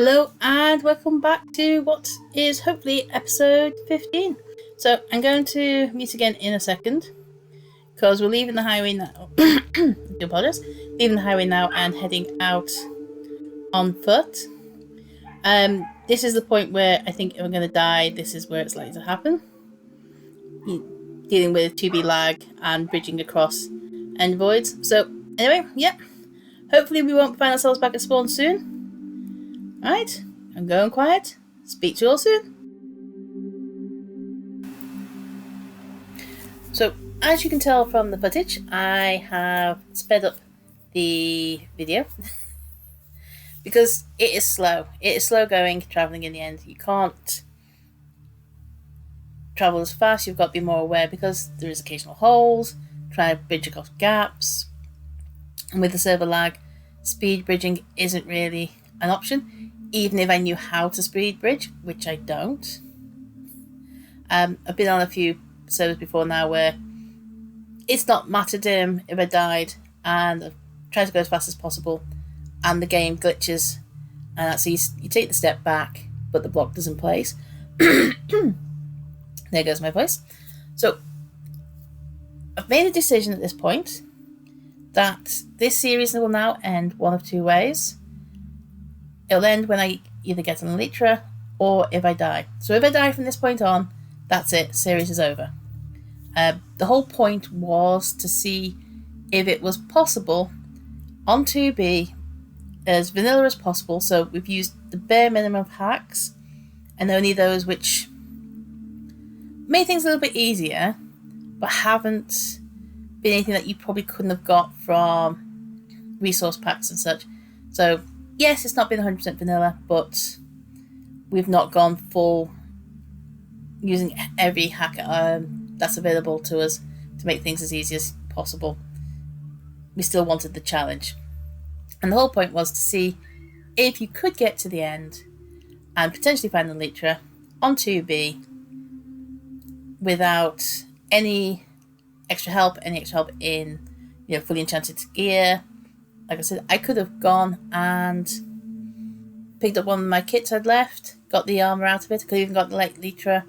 Hello and welcome back to what is hopefully episode 15. So I'm going to meet again in a second because we're leaving the highway now. Do apologize. Leaving the highway now and heading out on foot. This is the point where I think if I'm going to die, this is where it's likely to happen. Dealing with 2B lag and bridging across end voids. So anyway, yep. Hopefully we won't find ourselves back at spawn soon. Right, I'm going quiet. Speak to you all soon. So, as you can tell from the footage, I have sped up the video because it is slow. It is slow going, travelling in the end. You can't travel as fast, you've got to be more aware because there is occasional holes, try to bridge across gaps. And with the server lag, speed bridging isn't really an option, even if I knew how to speed bridge, which I don't. I've been on a few servers before now where it's not martyrdom if I died and I've tried to go as fast as possible and the game glitches and so you take the step back but the block doesn't place. There goes my voice. So I've made a decision at this point that this series will now end one of two ways. It'll end when I either get an elytra or if I die. So if I die from this point on, that's it, series is over. The whole point was to see if it was possible on 2B as vanilla as possible. So we've used the bare minimum of hacks and only those which made things a little bit easier but haven't been anything that you probably couldn't have got from resource packs and such. So yes, it's not been 100% vanilla, but we've not gone full using every hack that's available to us to make things as easy as possible. We still wanted the challenge. And the whole point was to see if you could get to the end and potentially find the elytra on 2B without any extra help in, fully enchanted gear. Like I said, I could have gone and picked up one of my kits I'd left, got the armor out of it, I could have even got the elytra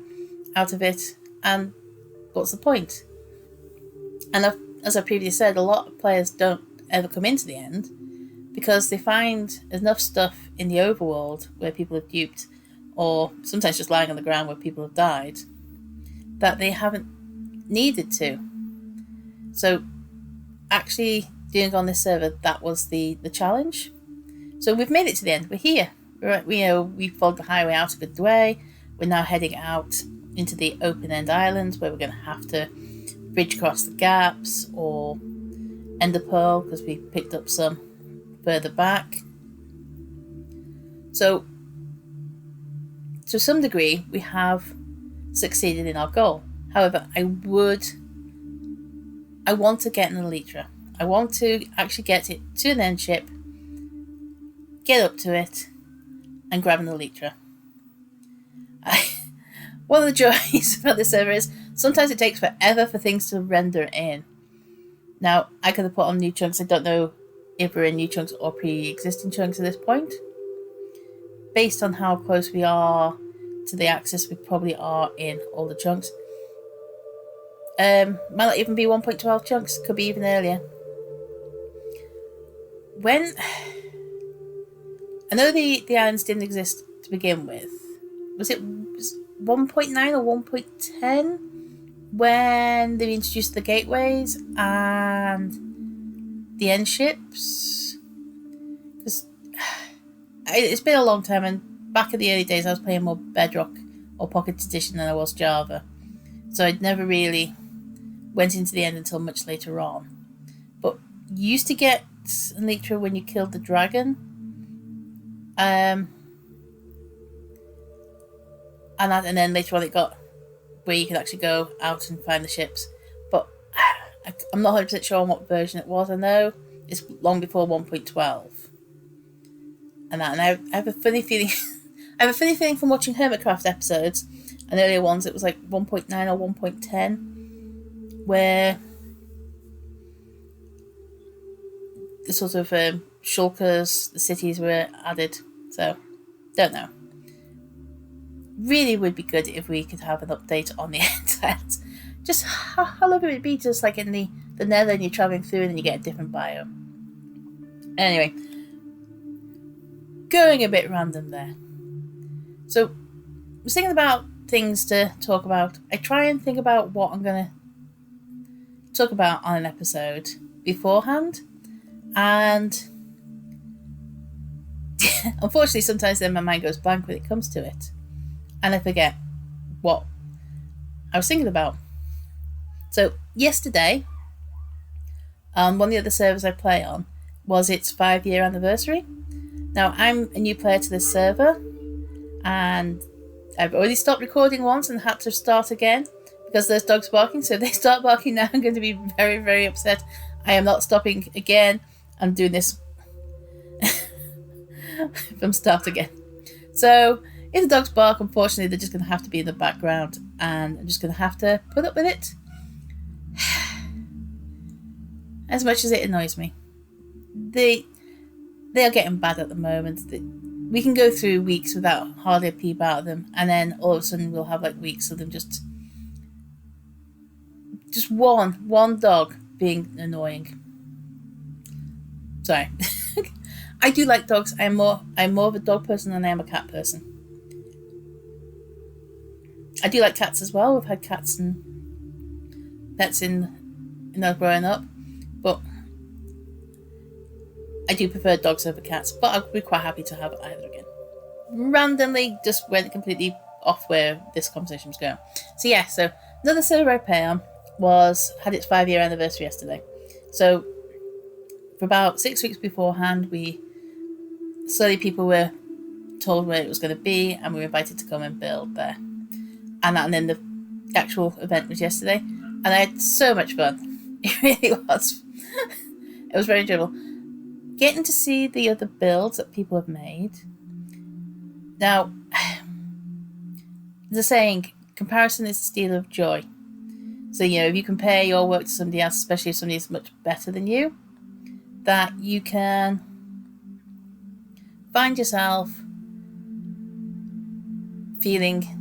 out of it, and what's the point? And as I previously said, a lot of players don't ever come into the end because they find enough stuff in the overworld where people have duped, or sometimes just lying on the ground where people have died, that they haven't needed to. So actually doing on this server, that was the challenge. So we've made it to the end. We're here. We followed the highway out a good way. We're now heading out into the open end islands where we're going to have to bridge across the gaps or ender pearl because we picked up some further back. So to some degree we have succeeded in our goal. However, I want to get an elytra. I want to actually get it to an end ship, get up to it, and grab an elytra. One of the joys about this server is sometimes it takes forever for things to render in. Now, I could have put on new chunks. I don't know if we're in new chunks or pre-existing chunks at this point. Based on how close we are to the axis, we probably are in all the chunks. Might not even be 1.12 chunks, could be even earlier. When I know the islands didn't exist to begin with. Was it 1.9 or 1.10 when they introduced the gateways and the end ships? Because it's been a long time, and back in the early days I was playing more Bedrock or Pocket Edition than I was Java. So I'd never really went into the end until much later on. But you used to get an elytra when you killed the dragon. And then later on it got where you could actually go out and find the ships. But I'm not 100% sure on what version it was. I know it's long before 1.12. And I have a funny feeling from watching Hermitcraft episodes and earlier ones, it was like 1.9 or 1.10 where the sort of shulkers, the cities were added. So Don't know. Really would be good if we could have an update on the internet. Just how long would it be just like in the nether and you're travelling through and then you get a different biome. Anyway, going a bit random there. So, I was thinking about things to talk about. I try and think about what I'm going to talk about on an episode beforehand. And unfortunately, sometimes then my mind goes blank when it comes to it. And I forget what I was thinking about. So, yesterday, one of the other servers I play on was its 5-year anniversary. Now, I'm a new player to this server, and I've already stopped recording once and had to start again because there's dogs barking. So if they start barking now, I'm going to be very, very upset. I am not stopping again. I'm doing this from start again. So if the dogs bark, unfortunately, they're just going to have to be in the background, and I'm just going to have to put up with it. As much as it annoys me. They are getting bad at the moment. We can go through weeks without hardly a peep out of them, and then all of a sudden we'll have like weeks of them just one dog being annoying. Sorry. I do like dogs. I'm more of a dog person than I am a cat person. I do like cats as well. We've had cats and pets in us growing up, but I do prefer dogs over cats, but I'd be quite happy to have either again. Randomly, just went completely off where this conversation was going. So another server I play on had its 5-year anniversary yesterday. So for about 6 weeks beforehand, people were told where it was going to be, and we were invited to come and build there. And then the actual event was yesterday, and I had so much fun. It really was. It was very enjoyable. Getting to see the other builds that people have made. Now, the saying, comparison is the stealer of joy. So, if you compare your work to somebody else, especially if somebody is much better than you, that you can find yourself feeling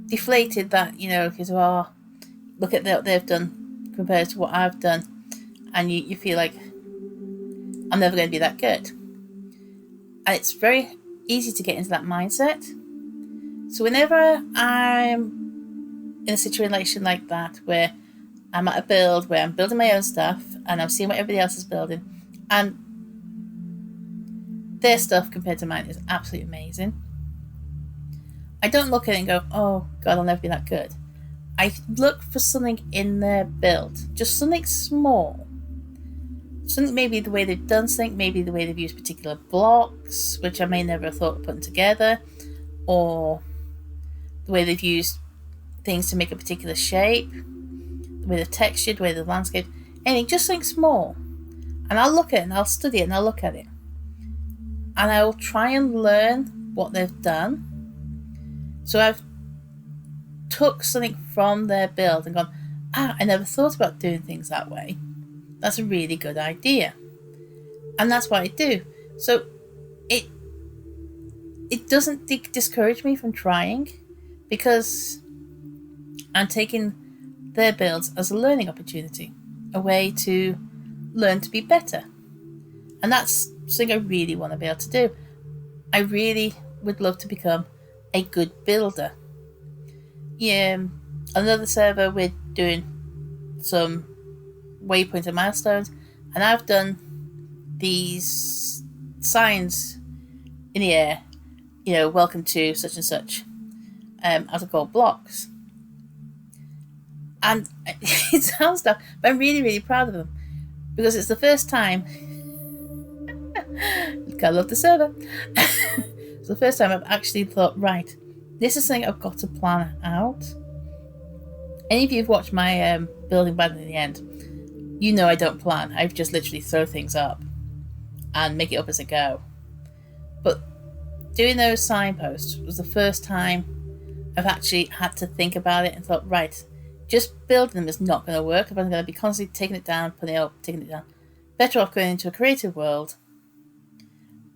deflated that, because, look at what they've done compared to what I've done. And you feel like, I'm never going to be that good. And it's very easy to get into that mindset. So whenever I'm in a situation like that, where I'm at a build, where I'm building my own stuff, and I'm seeing what everybody else is building, and their stuff compared to mine is absolutely amazing, I don't look at it and go, oh God, I'll never be that good. I look for something in their build, just something small. Something, maybe the way they've done something, maybe the way they've used particular blocks, which I may never have thought of putting together, or the way they've used things to make a particular shape, the way they've textured, the way they've landscaped, anything, just something small. And I'll look at it and I'll study it and I'll look at it. And I will try and learn what they've done. So I've took something from their build and gone, I never thought about doing things that way. That's a really good idea. And that's what I do. So it doesn't discourage me from trying, because I'm taking their builds as a learning opportunity, a way to learn to be better. And that's something I really want to be able to do. I really would love to become a good builder. Another server, we're doing some waypoints and milestones, and I've done these signs in the air, welcome to such and such, out of gold blocks. And it sounds tough, but I'm really, really proud of them, because it's the first time I love the server. It's the first time I've actually thought, right, this is something I've got to plan out. Any of you who've watched my building by the end, I don't plan. I just literally throw things up and make it up as I go. But doing those signposts was the first time I've actually had to think about it and thought, right, just building them is not going to work if I'm going to be constantly taking it down, putting it up, taking it down. Better off going into a creative world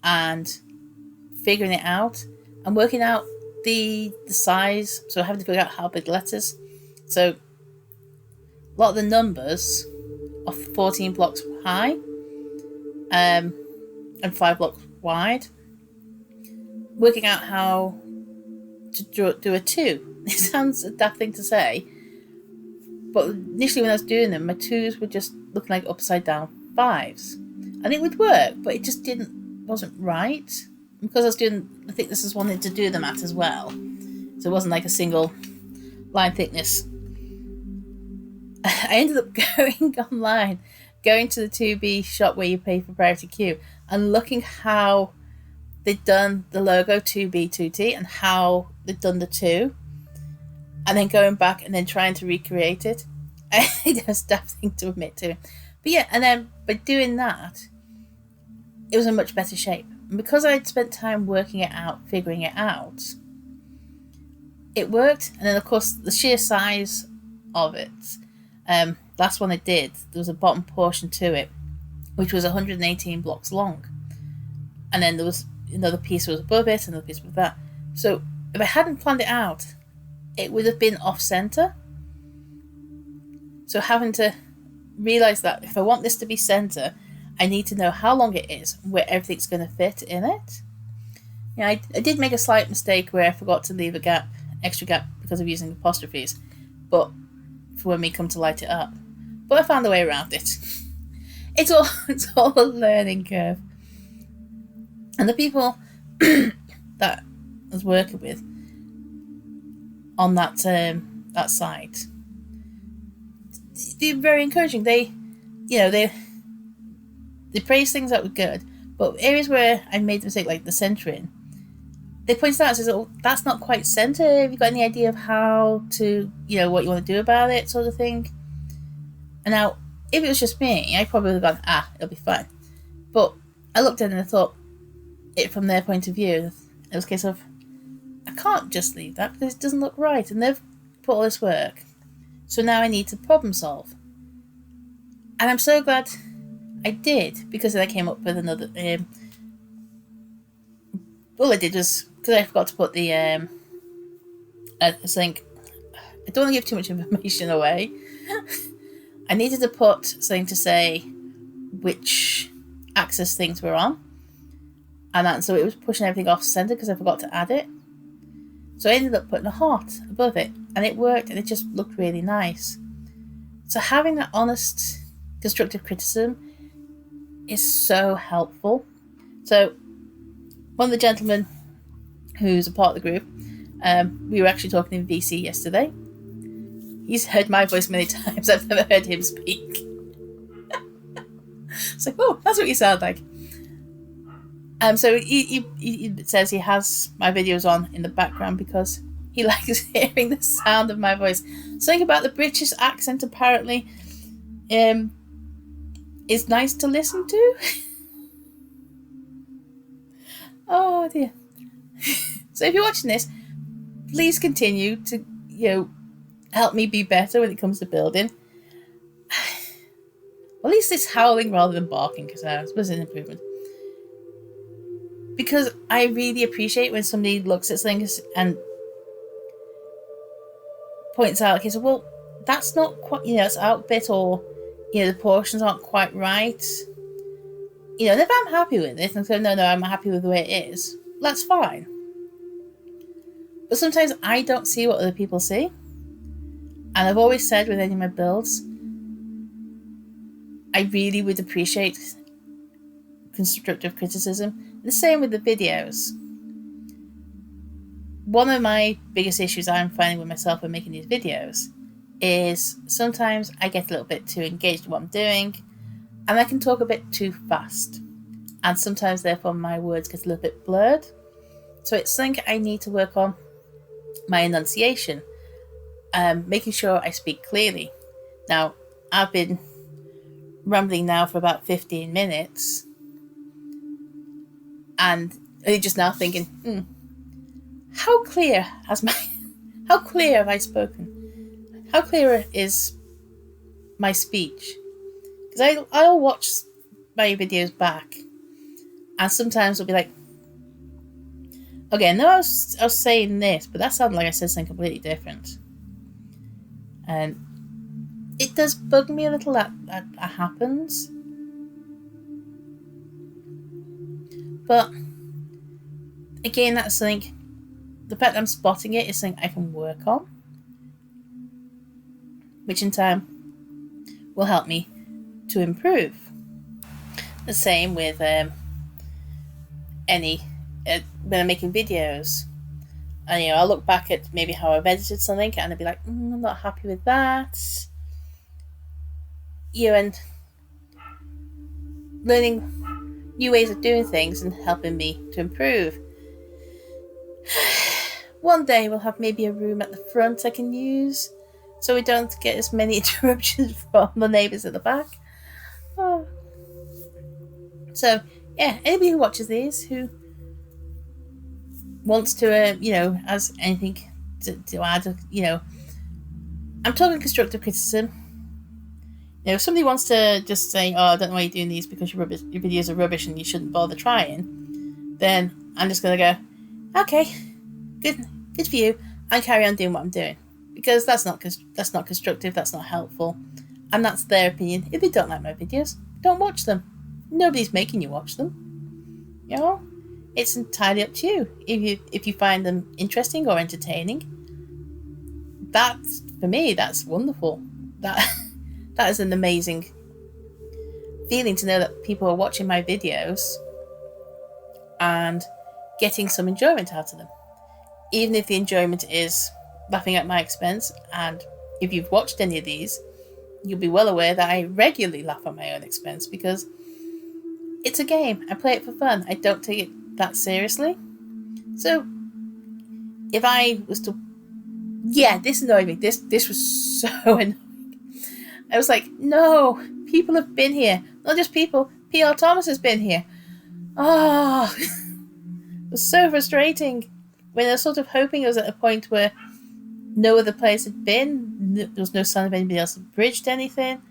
and figuring it out and working out the size. So having to figure out how big letters. So a lot of the numbers are 14 blocks high and 5 blocks wide. Working out how to do a 2. It sounds a daft thing to say, but initially when I was doing them, my 2s were just looking like upside down 5s. And it would work, but it just wasn't right. Because I was doing the thickness I wanted to do them at as well. So it wasn't like a single line thickness. I ended up going online, going to the 2B shop where you pay for priority queue, and looking how they'd done the logo 2B, 2T, and how they'd done the 2. And then going back and then trying to recreate it. It was a daft thing to admit to. But yeah, and then by doing that, it was in much better shape. And because I'd spent time working it out, figuring it out, it worked. And then, of course, the sheer size of it. Last one I did, there was a bottom portion to it, which was 118 blocks long. And then there was another piece that was above it, another piece above that. So if I hadn't planned it out, it would have been off-center. So having to realise that if I want this to be centre, I need to know how long it is and where everything's going to fit in it. Yeah, I did make a slight mistake where I forgot to leave a extra gap because of using apostrophes, but for when we come to light it up. But I found a way around it. It's all a learning curve. And the people that I was working with on that site, they're very encouraging. They praise things that were good, but areas where I made the mistake, like the centering, they pointed out and says, "Oh, that's not quite centre. Have you got any idea of how to, what you want to do about it, sort of thing?" And now, if it was just me, I probably would have gone, it'll be fine. But I looked at it and I thought, it from their point of view, it was a case of, I can't just leave that because it doesn't look right, and they've put all this work. So now I need to problem solve. And I'm so glad I did, because I came up with another... all I did was, because I forgot to put the... I think, I don't want to give too much information away. I needed to put something to say which axis things were on. And so it was pushing everything off centre because I forgot to add it. So I ended up putting a heart above it, and it worked, and it just looked really nice. So having that honest, constructive criticism is so helpful. So one of the gentlemen who's a part of the group, we were actually talking in VC yesterday. He's heard my voice many times. I've never heard him speak. It's like, oh, that's what you sound like. So he says he has my videos on in the background because he likes hearing the sound of my voice. Something about the British accent apparently is nice to listen to. Oh dear. So if you're watching this, please continue to help me be better when it comes to building. Well, at least it's howling rather than barking, because I suppose it's an improvement. Because I really appreciate when somebody looks at things and points out, okay, so well, that's not quite, it's out a bit, or the portions aren't quite right. And if I'm happy with it and say, no, I'm happy with the way it is, that's fine. But sometimes I don't see what other people see. And I've always said with any of my builds, I really would appreciate constructive criticism. The same with the videos. One of my biggest issues I'm finding with myself when making these videos is sometimes I get a little bit too engaged in what I'm doing, and I can talk a bit too fast. And sometimes, therefore, my words get a little bit blurred. So it's something I need to work on, my enunciation, making sure I speak clearly. Now, I've been rambling now for about 15 minutes, and only just now thinking, how clear have I spoken? How clear is my speech? Because I'll watch my videos back, and sometimes I'll be like, Okay, I know I was saying this, but that sounded like I said something completely different. And it does bug me a little that happens. But again, that's something, the fact that I'm spotting it is something I can work on, which in time will help me to improve. The same with when I'm making videos. And I'll look back at maybe how I've edited something and I'll be like, I'm not happy with that. And learning new ways of doing things and helping me to improve. One day we'll have maybe a room at the front I can use so we don't get as many interruptions from the neighbours at the back. Oh. So, yeah, anybody who watches these who wants to, has anything to add, I'm talking constructive criticism. If somebody wants to just say, I don't know why you're doing these because your videos are rubbish and you shouldn't bother trying, then I'm just going to go, okay, good for you, and carry on doing what I'm doing. Because that's not constructive, that's not helpful, and that's their opinion. If you don't like my videos, don't watch them. Nobody's making you watch them. It's entirely up to you. If you find them interesting or entertaining, for me, that's wonderful. That is an amazing feeling to know that people are watching my videos and getting some enjoyment out of them. Even if the enjoyment is laughing at my expense, and if you've watched any of these, you'll be well aware that I regularly laugh at my own expense because it's a game. I play it for fun. I don't take it that seriously. So, if I was to... Yeah, this annoyed me. This was so annoying. I was like, no, people have been here. Not just people. P.R. Thomas has been here. Oh, it was so frustrating. When I was sort of hoping it was at a point where no other place had been. There was no sign of anybody else had bridged anything.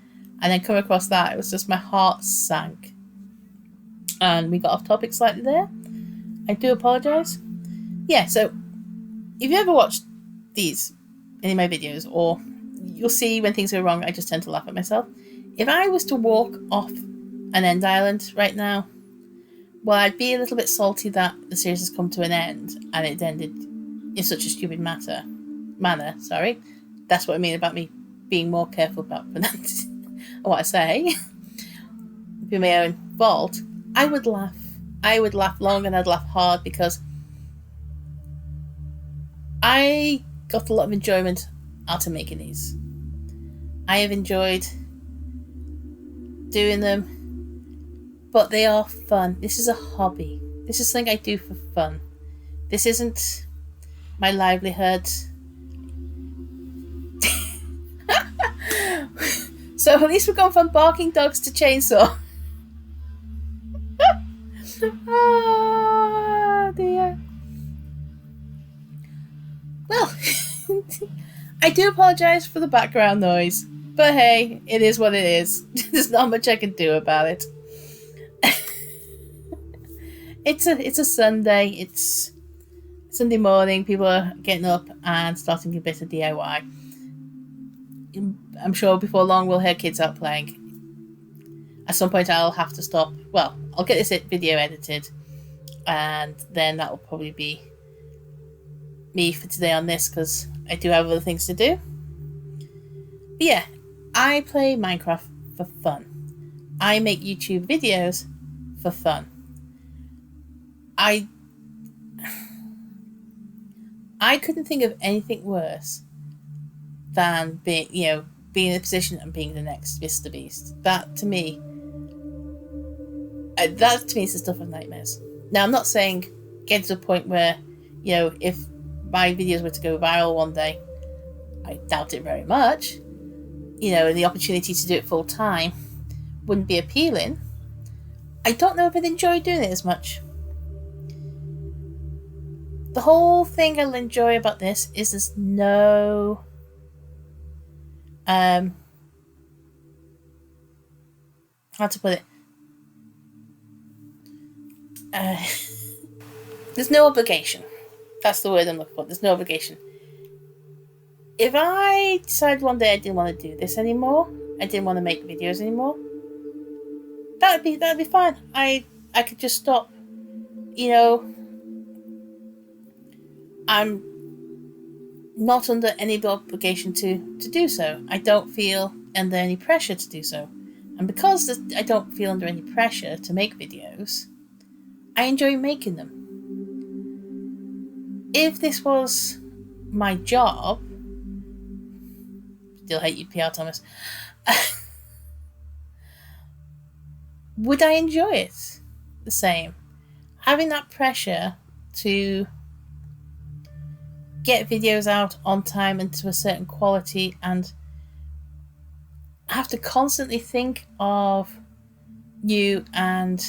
And then come across that, it was just my heart sank. And we got off topic slightly there. I do apologise. Yeah, so if you ever watched these, any of my videos, or you'll see when things go wrong, I just tend to laugh at myself. If I was to walk off an end island right now, well, I'd be a little bit salty that the series has come to an end and it ended in such a stupid manner. That's what I mean about me being more careful about what I say. Be my own fault. I would laugh. I would laugh long and I'd laugh hard because I got a lot of enjoyment out of making these. I have enjoyed doing them, but they are fun. This is a hobby. This is something I do for fun. This isn't my livelihood. So at least we've gone from barking dogs to chainsaw. Oh dear. Well, I do apologise for the background noise, but hey, it is what it is. There's not much I can do about it. It's a Sunday. It's Sunday morning. People are getting up and starting a bit of DIY. I'm sure before long we'll hear kids out playing. At some point I'll have to stop. Well, I'll get this video edited, and then that'll probably be me for today on this because I do have other things to do. But yeah, I play Minecraft for fun. I make YouTube videos for fun. I couldn't think of anything worse than being in a position and being the next Mr. Beast. That to me is the stuff of nightmares. Now, I'm not saying get to a point where, if my videos were to go viral one day, I doubt it very much, the opportunity to do it full time wouldn't be appealing. I don't know if I'd enjoy doing it as much. The whole thing I'll enjoy about this is there's no how to put it, there's no obligation. That's the word I'm looking for. There's no obligation. If I decided one day I didn't want to do this anymore, I didn't want to make videos anymore, that'd be fine. I could just stop. You know, I'm not under any obligation to do so. I don't feel under any pressure to do so. And because I don't feel under any pressure to make videos, I enjoy making them. If this was my job, still hate you, PR Thomas, would I enjoy it the same? Having that pressure to get videos out on time and to a certain quality, and have to constantly think of new and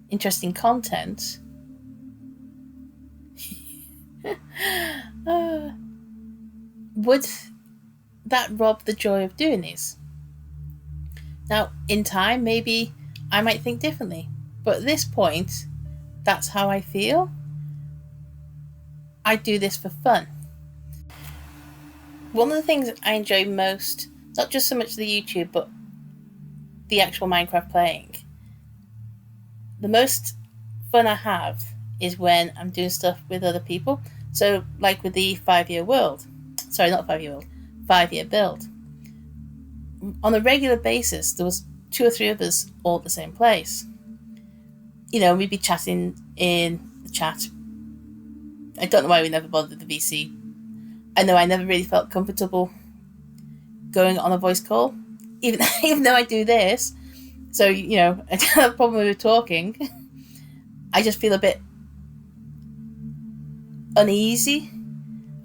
interesting content, would that rob the joy of doing these? Now, in time, maybe I might think differently, but at this point, that's how I feel. I do this for fun. One of the things I enjoy most, not just so much the YouTube, but the actual Minecraft playing, the most fun I have is when I'm doing stuff with other people. So, like with the 5-year world. Sorry, not 5-year world. 5-year build. On a regular basis, there was 2 or 3 of us all at the same place. You know, we'd be chatting in the chat. I don't know why we never bothered the VC. I know I never really felt comfortable going on a voice call, even though I do this. So, you know, I don't have a problem with talking. I just feel a bit uneasy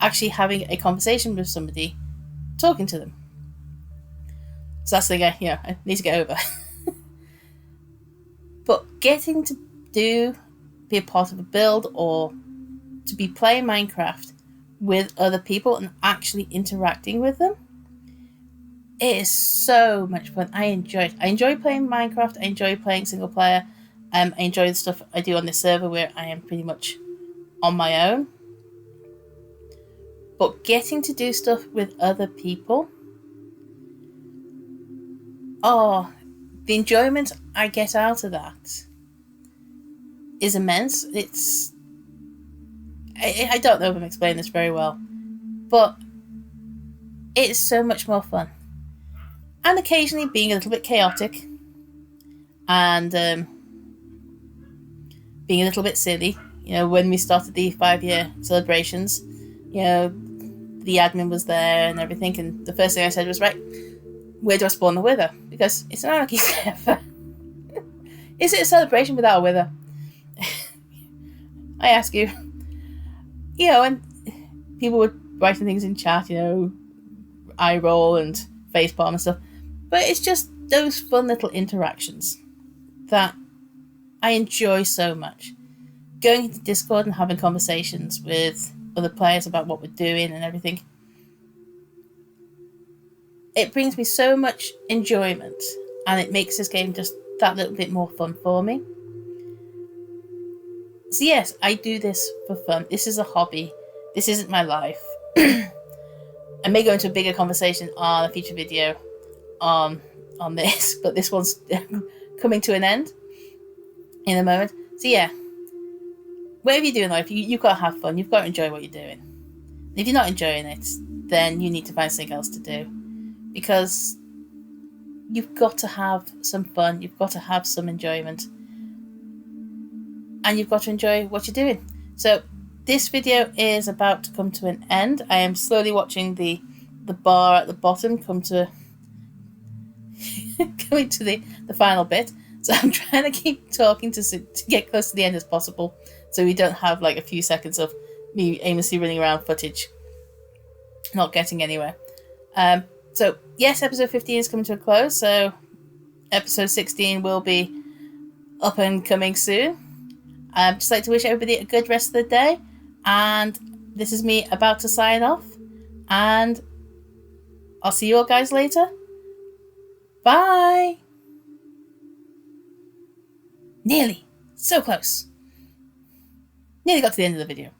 actually having a conversation with somebody, talking to them. So that's the thing I need to get over. But getting to be a part of a build, or to be playing Minecraft with other people and actually interacting with them, it is so much fun. I enjoy it. I enjoy playing Minecraft. I enjoy playing single player. I enjoy the stuff I do on this server where I am pretty much on my own. But getting to do stuff with other people, the enjoyment I get out of that is immense. I don't know if I'm explaining this very well, but it's so much more fun. And occasionally being a little bit chaotic and being a little bit silly. You know, when we started the 5-year celebrations, you know, the admin was there and everything, and the first thing I said was, right, where do I spawn the wither? Because it's an anarchy server. Is it a celebration without a wither? I ask you. You know, and people were writing things in chat, you know, eye roll and facepalm and stuff. But it's just those fun little interactions that I enjoy so much. Going into Discord and having conversations with other players about what we're doing and everything. It brings me so much enjoyment, and it makes this game just that little bit more fun for me. So yes, I do this for fun. This is a hobby. This isn't my life. I may go into a bigger conversation on a future video on this, but this one's coming to an end in a moment. So yeah, whatever you do in life, you've got to have fun. You've got to enjoy what you're doing. And if you're not enjoying it, then you need to find something else to do, because you've got to have some fun. You've got to have some enjoyment. And you've got to enjoy what you're doing. So this video is about to come to an end. I am slowly watching the bar at the bottom coming to the final bit. So I'm trying to keep talking to get close to the end as possible, so we don't have like a few seconds of me aimlessly running around footage, not getting anywhere. So yes, episode 15 is coming to a close. So episode 16 will be up and coming soon. Just like to wish everybody a good rest of the day, and this is me about to sign off, and I'll see you all guys later. Bye. Nearly. So close. Nearly got to the end of the video.